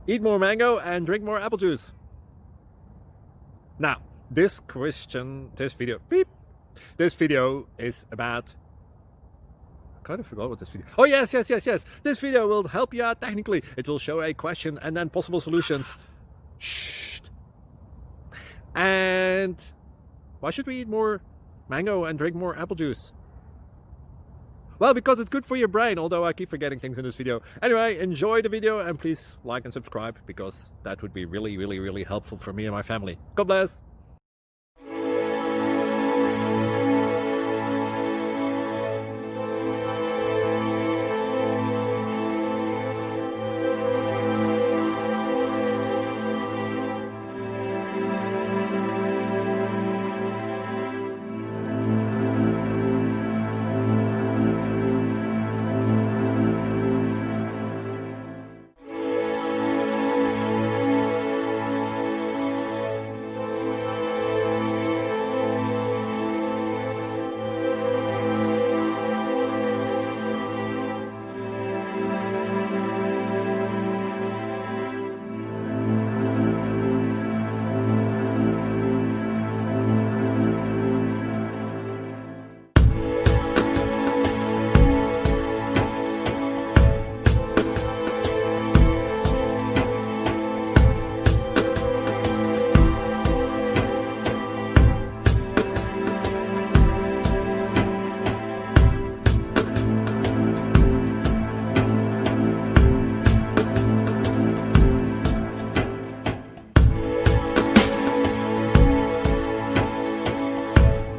eat more mango and drink more apple juice. Now, this video is about, I kind of forgot what this video. Oh, yes. This video will help you out technically. It will show a question and then possible solutions. Shh. And why should we eat more mango and drink more apple juice? Well, because it's good for your brain, although I keep forgetting things in this video. Anyway, enjoy the video and please like and subscribe, because that would be really helpful for me and my family. God bless!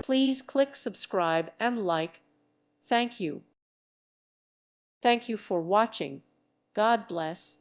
Please click subscribe and like. Thank you. Thank you for watching. God bless.